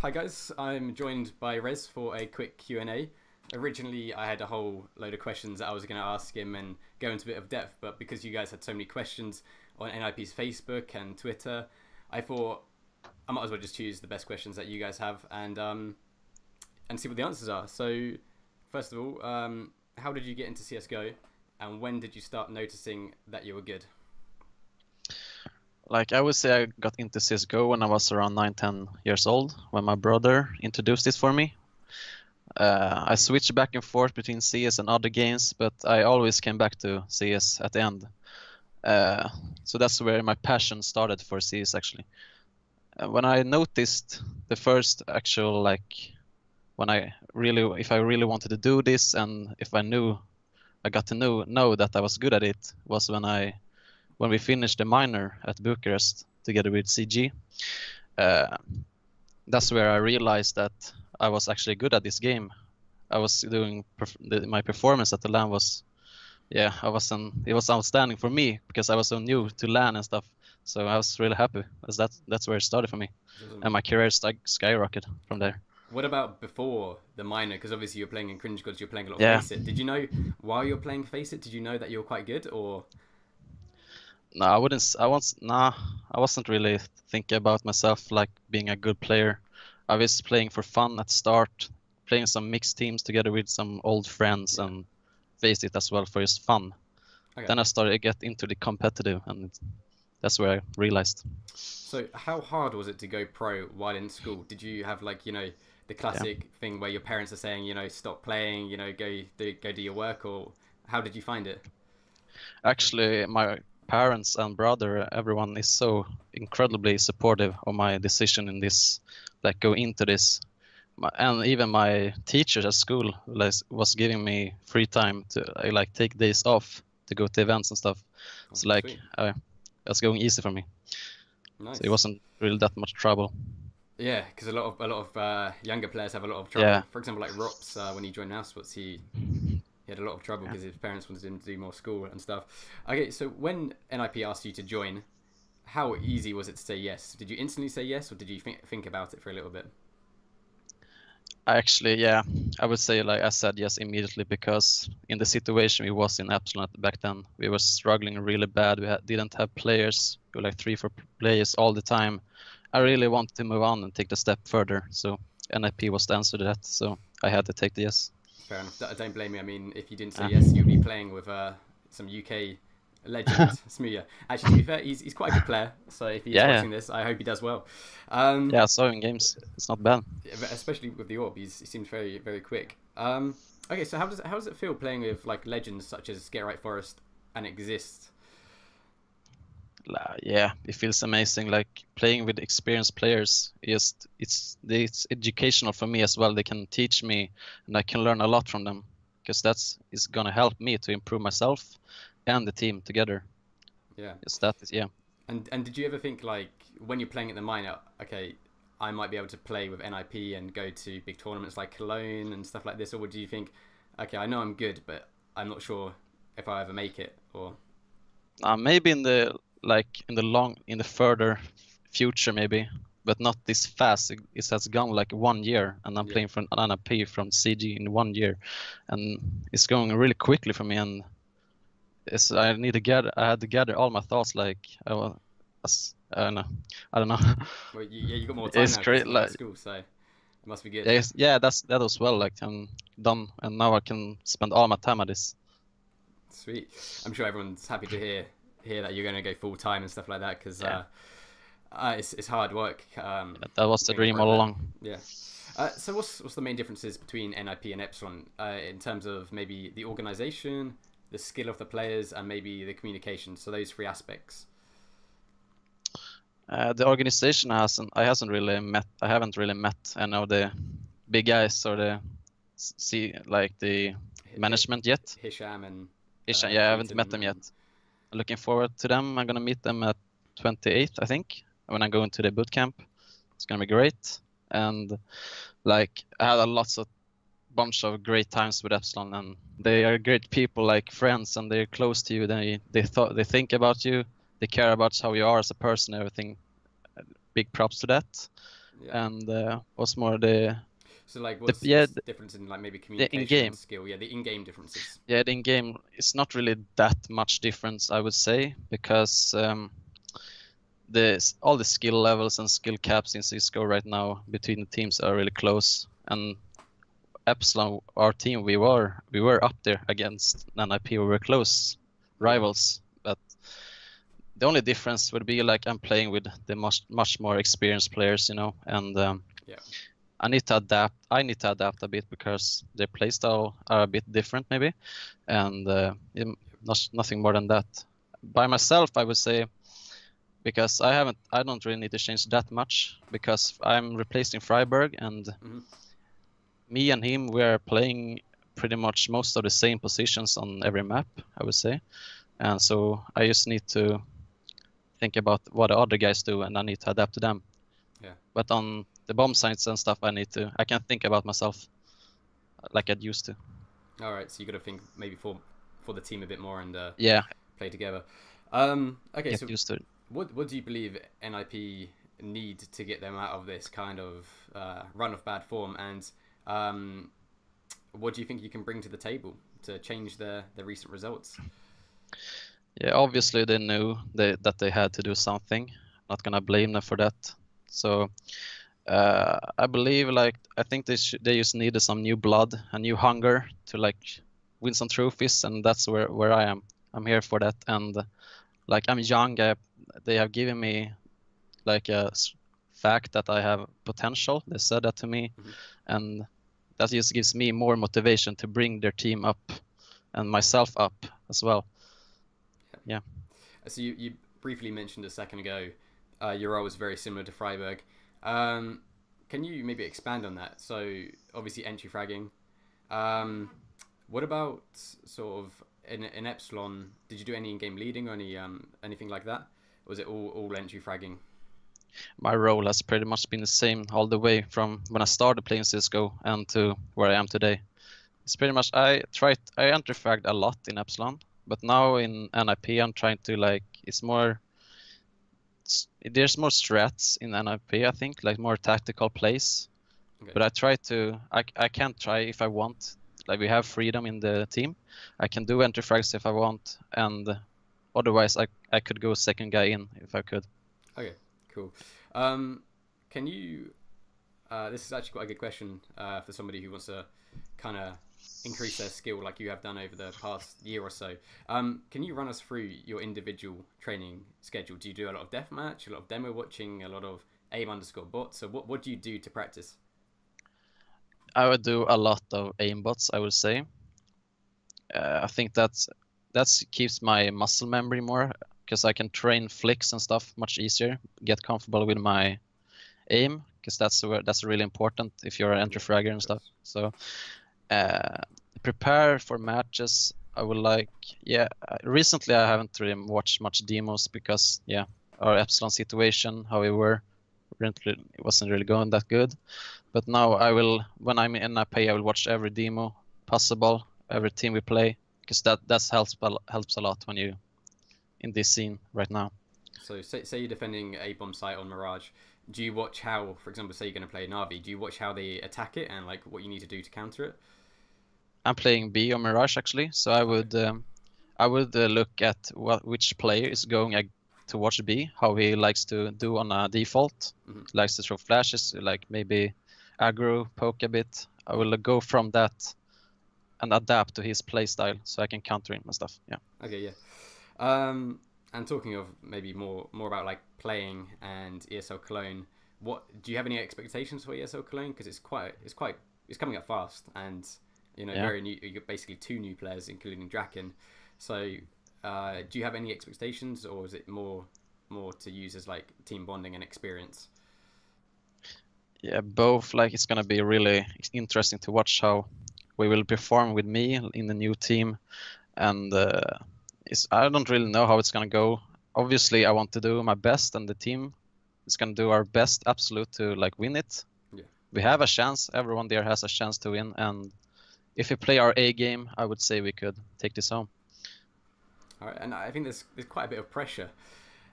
Hi guys, I'm joined by Rez for a quick Q&A. Originally, I had a whole load of questions that I was going to ask him and go into a bit of depth, but because you guys had so many questions on NIP's Facebook and Twitter, I thought I might as well just choose the best questions that you guys have and see what the answers are. So, first of all, how did you get into CS:GO, and when did you start noticing that you were good? Like I would say I got into CSGO when I was around 9, 10 years old, when my brother introduced it for me. I switched back and forth between CS and other games, but I always came back to CS at the end. So that's where my passion started for CS actually. When I noticed the first actual if I really wanted to do this and if I got to know that I was good at it was when we finished the minor at Bucharest together with CG. That's where I realized that I was actually good at this game. I was doing my performance at the LAN was, it was outstanding for me because I was so new to LAN and stuff. So I was really happy. That's where it started for me, and my career skyrocketed from there. What about before the minor? Because obviously you're playing in Cringe Gods, you're playing a lot of Face It. Did you know while you're playing Face It, did you know that you were quite good, or? No, I wasn't really thinking about myself like being a good player. I was playing for fun at the start, playing some mixed teams together with some old friends and Face It as well for just fun. Okay. Then I started to get into the competitive, and that's where I realized. So how hard was it to go pro while in school? Did you have the classic thing where your parents are saying, stop playing, go do your work, or how did you find it? Actually, my parents and brother, everyone is so incredibly supportive of my decision in this, go into this. And even my teachers at school was giving me free time to take days off to go to events and stuff. Oh, so it's going easy for me. Nice. So it wasn't really that much trouble. Yeah, because a lot of younger players have a lot of trouble. Yeah. For example, like Rops, when he joined eSports, he had a lot of trouble because his parents wanted him to do more school and stuff. Okay, so when NiP asked you to join, how easy was it to say yes? Did you instantly say yes, or did you think about it for a little bit? Actually, I would say I said yes immediately because in the situation we was in Epsilon back then, we were struggling really bad. We didn't have players. We were 3-4 players all the time. I really wanted to move on and take the step further. So NiP was the answer to that. So I had to take the yes. Fair enough. Don't blame me. I mean, if you didn't say yes, you'd be playing with some UK legend, Smuya. Actually, to be fair, he's quite a good player. So if he's watching this, I hope he does well. I saw him in games. It's not bad. Especially with the AWP, he seems very, very quick. Okay, so how does it feel playing with legends such as Get Right Forest and Exist? Yeah, it feels amazing. Playing with experienced players, it's educational for me as well. They can teach me, and I can learn a lot from them because it's gonna help me to improve myself and the team together. Yeah. And did you ever think when you're playing at the minor, okay, I might be able to play with NiP and go to big tournaments like Cologne and stuff like this, or would you think, okay, I know I'm good, but I'm not sure if I ever make it, or? Maybe in the further future maybe, but not this fast. It has gone 1 year, and I'm playing for an NiP from CG in 1 year, and it's going really quickly for me. And I had to gather all my thoughts. I don't know. Well, you got more time now because you're at school, so it must be good. That was well. I'm done, and now I can spend all my time at this. Sweet. I'm sure everyone's happy to hear that you're going to go full time and stuff like that, because it's hard work. That was the dream all along. Yeah. So what's the main differences between NiP and Epsilon in terms of maybe the organization, the skill of the players, and maybe the communication? So those 3 aspects. The organization I haven't really met any of the big guys or the management yet. Hisham and Hisham, I haven't met them yet. I'm looking forward to them. I'm gonna meet them at 28th, I think, when I go into the boot camp. It's gonna be great, and I had a bunch of great times with Epsilon, and they are great people, friends, and they're close to you. They think about you. They care about how you are as a person. Everything. Big props to that. Yeah. and what's more the So like, the what's the difference in like maybe the communication and in-game. skill? Yeah, the in-game differences. Yeah, the in-game it's not really that much difference, I would say, because all the skill levels and skill caps in Cisco right now between the teams are really close. And Epsilon, our team, we were up there against NiP. We were close rivals, but the only difference would be like I'm playing with the much more experienced players, and Yeah. I need to adapt. I need to adapt a bit because their playstyle are a bit different, maybe, and nothing more than that. By myself, I would say, because I don't really need to change that much because I'm replacing Freiburg, and me and him, we are playing pretty much most of the same positions on every map, I would say, and so I just need to think about what the other guys do, and I need to adapt to them. Yeah. But on the bomb sites and stuff, I can think about myself like I'd used to. All right, so you got to think maybe for the team a bit more and Yeah, play together. Okay, get so used to it. what do you believe NiP need to get them out of this kind of run of bad form, and what do you think you can bring to the table to change the recent results? Yeah, obviously they knew that they had to do something. Not gonna blame them for that. So I believe I think they just needed some new blood, a new hunger to like win some trophies, and that's where I am. I'm here for that, and like I'm young. They have given me like fact that I have potential. They said that to me, and that just gives me more motivation to bring their team up and myself up as well. Yeah. So you briefly mentioned a second ago, your role was very similar to Freiburg. Can you maybe expand on that? So obviously entry fragging. What about sort of in Epsilon? Did you do any in-game leading or anything like that? Or was it all entry fragging? My role has pretty much been the same all the way from when I started playing Cisco and to where I am today. It's pretty much I entry fragged a lot in Epsilon, but now in NiP I'm trying to there's more strats in NiP, I think, like more tactical plays. Okay. But I can't try if I want. Like we have freedom in the team. I can do entry frags if I want, and otherwise I could go second guy in if I could. Okay, cool. Can you? This is actually quite a good question for somebody who wants to kind of increase their skill like you have done over the past year or so. Can you run us through your individual training schedule? Do you do a lot of deathmatch, a lot of demo watching, a lot of aim_bots? So what do you do to practice? I would do a lot of aimbots, I would say. I think that keeps my muscle memory more, because I can train flicks and stuff much easier, get comfortable with my aim, because that's really important if you're an entry fragger and stuff. So prepare for matches. I would recently I haven't really watched much demos because our Epsilon situation, how we were, it wasn't really going that good. But now when I'm in NiP, I will watch every demo possible, every team we play, because that helps a lot when you in this scene right now. So say you're defending a bomb site on Mirage. Do you watch how, for example, say you're going to play Na'Vi, do you watch how they attack it and like what you need to do to counter it? I'm playing B on Mirage actually, so I would look at which player is going towards B, how he likes to do on a default. Likes to throw flashes, like maybe aggro, poke a bit. I will go from that and adapt to his play style so I can counter him and stuff. Yeah. Okay, yeah. And talking of maybe more about like playing and ESL Cologne, what do you have any expectations for ESL Cologne? Because it's coming up fast, and very new. You got basically 2 new players, including Draken. So, do you have any expectations, or is it more to use as like team bonding and experience? Yeah, both. Like it's gonna be really interesting to watch how we will perform with me in the new team, and I don't really know how it's gonna go. Obviously, I want to do my best, and the team is gonna do our best, absolute, to like win it. Yeah. We have a chance. Everyone there has a chance to win, and if we play our A game, I would say we could take this home. All right, and I think there's quite a bit of pressure.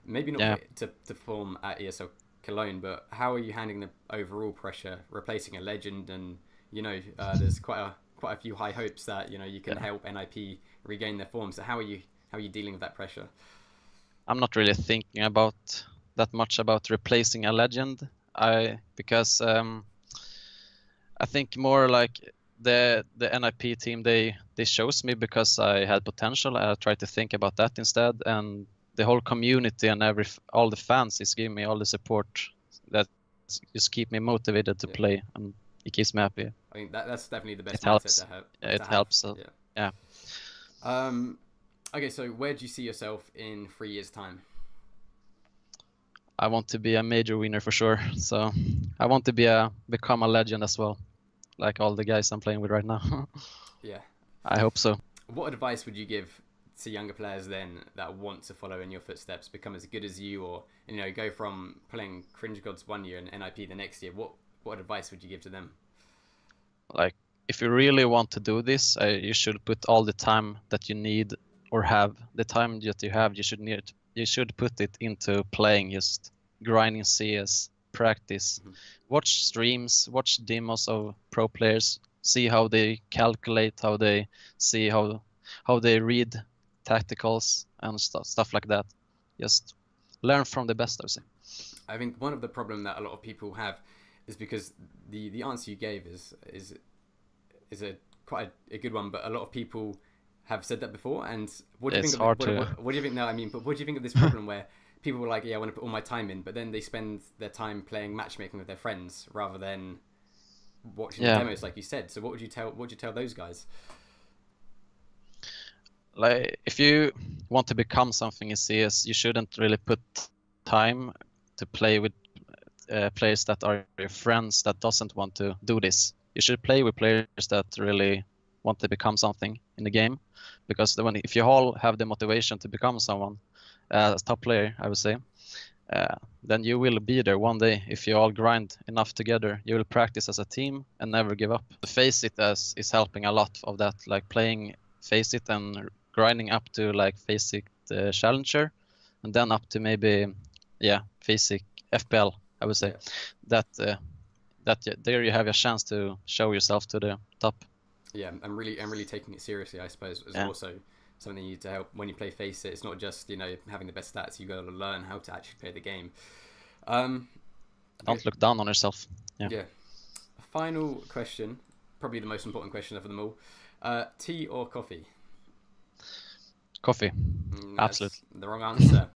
Maybe not to perform at ESL Cologne, but how are you handling the overall pressure, replacing a legend, and there's quite a few high hopes that you can help NiP regain their form. So how are you dealing with that pressure? I'm not really thinking about that much about replacing a legend. Because I think more like the NiP team, they chose me because I had potential. I tried to think about that instead, and the whole community and all the fans is giving me all the support that just keep me motivated to play, and it keeps me happy. I think that's definitely the best It helps. mindset to have. It helps. Yeah. Okay, so where do you see yourself in 3 years' time? I want to be a major winner for sure. So I want to become a legend as well, like all the guys I'm playing with right now. Yeah. I hope so. What advice would you give to younger players then that want to follow in your footsteps, become as good as you, or go from playing Cringe Gods 1 year and NiP the next year? What advice would you give to them? Like, if you really want to do this, you should put all the time that you need or have. The time that you have, you should put it into playing, just grinding CS, practice, watch streams, watch demos of pro players, see how they calculate, how they see how they read tacticals and stuff like that. Just learn from the best, I would say. I think one of the problem that a lot of people have is because the answer you gave is a quite a good one, but a lot of people have said that before. And what do you think? What do you think? No, I mean, but what do you think of this problem where people were like, "Yeah, I want to put all my time in," but then they spend their time playing matchmaking with their friends rather than watching the demos, like you said. So what would you tell those guys? Like, if you want to become something in CS, you shouldn't really put time to play with players that are your friends that doesn't want to do this. You should play with players that really want to become something in the game, because if you all have the motivation to become someone, as top player, I would say, then you will be there one day. If you all grind enough together, you will practice as a team and never give up. The Face It is helping a lot of that, like playing Face It and grinding up to like Face It Challenger, and then up to maybe Face It FPL, I would say. That there you have a chance to show yourself to the top. Yeah, and really taking it seriously, I suppose, is also something you need to help when you play Face It. It's not just having the best stats. You got to learn how to actually play the game. Don't look down on yourself. Yeah. Final question, probably the most important question of them all: tea or coffee? Coffee. Absolutely. The wrong answer.